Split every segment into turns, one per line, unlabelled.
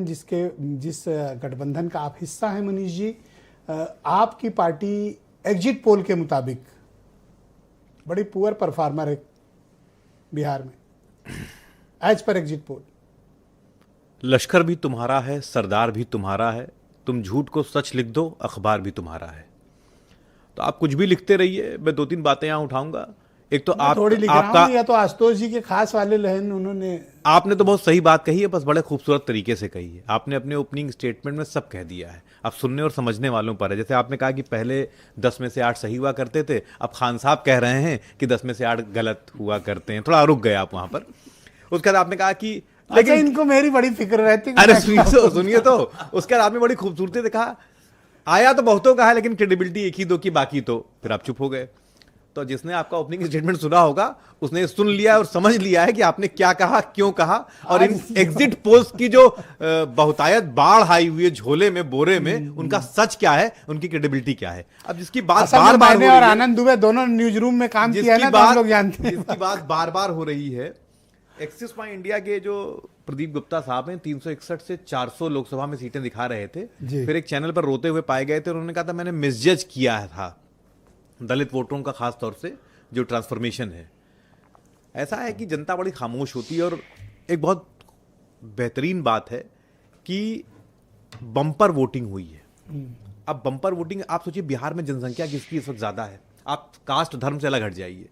जिस गठबंधन का आप हिस्सा हैं मनीष जी, आपकी पार्टी एग्जिट पोल के मुताबिक बड़ी पुअर परफॉर्मर है बिहार में, एज पर एग्जिट पोल।
लश्कर भी तुम्हारा है, सरदार भी तुम्हारा है, तुम झूठ को सच लिख दो, अखबार भी तुम्हारा है। तो आप कुछ भी लिखते रहिए, मैं दो तीन बातें यहां उठाऊंगा। एक तो आप
थोड़ी लिख रहा हूं, या तो आशुतोष जी के खास वाले लहन उन्होंने।
आपने तो बहुत सही बात कही है, बस बड़े खूबसूरत तरीके से कही है आपने। अपने ओपनिंग स्टेटमेंट में सब कह दिया है। अब सुनने और समझने वालों पर है। जैसे आपने कहा कि पहले 10 में से 8 सही हुआ करते थे, अब खान साहब कह रहे हैं कि 10 में से 8 गलत हुआ करते हैं। थोड़ा रुक गए आप वहां पर। उसके बाद आपने कहा कि
लेकिन इनको मेरी बड़ी फिक्र रहती है।
अरे सुनिए तो उसके बाद आपने बड़ी खूबसूरती से कहा आया तो बहुतों का है, लेकिन क्रेडिबिलिटी एक ही दो की बाकी। तो फिर आप चुप हो गए। तो जिसने आपका ओपनिंग स्टेटमेंट सुना होगा उसने सुन लिया और समझ लिया है कि आपने क्या कहा, क्यों कहा, और इन एग्जिट पोल्स की जो बहुतायत बाढ़ आई हुई है झोले में, बोरे में, उनका सच क्या है, उनकी क्रेडिबिलिटी क्या है। अब जिसकी बात बार बार हो रही है,
और आनंद दुबे दोनों न्यूज रूम में काम किया है ना, तो हम लोग जानते हैं।
जिसकी बात बार बार हो रही है, एक्सिस माई इंडिया के जो प्रदीप गुप्ता साहब हैं 361 से 400 लोकसभा में सीटें दिखा रहे थे। फिर एक चैनल पर रोते हुए पाए गए थे। उन्होंने कहा था मैंने मिसजज किया था दलित वोटरों का, खास तौर से जो ट्रांसफॉर्मेशन है। ऐसा है कि जनता बड़ी खामोश होती है। और एक बहुत बेहतरीन बात है कि बम्पर वोटिंग हुई है। अब बम्पर वोटिंग, आप सोचिए बिहार में जनसंख्या किसकी इस वक्त ज्यादा है। आप कास्ट धर्म से अलग हट जाइए।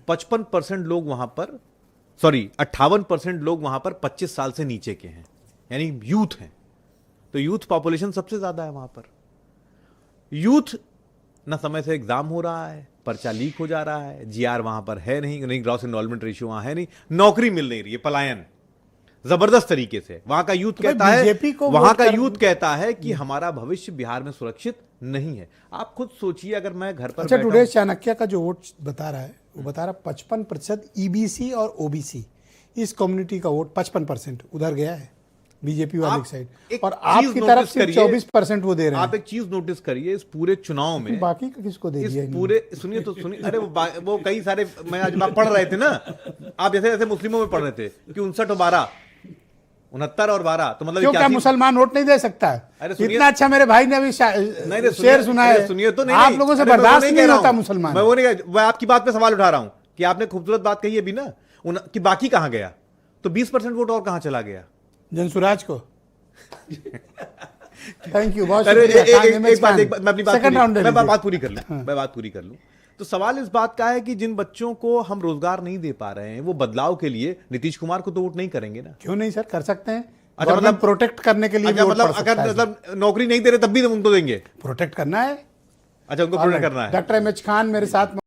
55% लोग वहां पर, 58% लोग वहां पर 25 साल से नीचे के हैं, यानी यूथ हैं। तो यूथ पॉपुलेशन सबसे ज्यादा है वहां पर। यूथ ना समय से एग्जाम हो रहा है, पर्चा लीक हो जा रहा है, जीआर वहां पर है नहीं, ग्रॉस एनरोलमेंट रेशियो वहां है नहीं, नौकरी मिल नहीं रही है, पलायन जबरदस्त तरीके से। वहां का यूथ कहता है, कहता है कि हमारा भविष्य बिहार में सुरक्षित नहीं है। आप खुद सोचिए, अगर मैं घर पर
अच्छा, टुडे चाणक्य का जो वोट बता रहा है, वो बता रहा 55% ईबीसी और ओबीसी, इस कम्युनिटी का वोट 55% उधर गया है बीजेपी वाली साइड, और आपकी तरफ से 24% वो दे रहे हैं।
आप एक चीज नोटिस करिए, इस पूरे चुनाव में
बाकी का किसको दे दिया?
पूरे सुनिए तो सुनिए। अरे वो कई सारे, मैं आज आप पढ़ रहे थे ना, आप जैसे जैसे मुस्लिमों में पढ़ रहे थे कि 59 और 12, 69 और 12, तो मतलब
क्या मुसलमान वोट नहीं दे सकता है? इतना अच्छा मेरे भाई ने अभी शेर सुना है।
सुनिए तो, नहीं
आप लोगों से बर्दाश्त नहीं होता मुसलमान।
मैं वो नहीं, मैं आपकी बात पे सवाल उठा रहा हूं कि आपने खूबसूरत बात कही अभी ना कि बाकी कहां गया, तो 20% वोट और कहां चला गया?
जनसुराज को। थैंक यू, बहुत
मैं बात पूरी कर लूं। तो सवाल इस बात का है कि जिन बच्चों को हम रोजगार नहीं दे पा रहे हैं, वो बदलाव के लिए नीतीश कुमार को तो वोट नहीं करेंगे ना?
क्यों नहीं सर, कर सकते हैं।
अच्छा, मतलब
प्रोटेक्ट करने के लिए,
मतलब अगर नौकरी नहीं दे रहे तब भी उनको देंगे?
प्रोटेक्ट करना है।
अच्छा, उनको प्रोटेक्ट करना है।
डॉक्टर एम एच खान मेरे साथ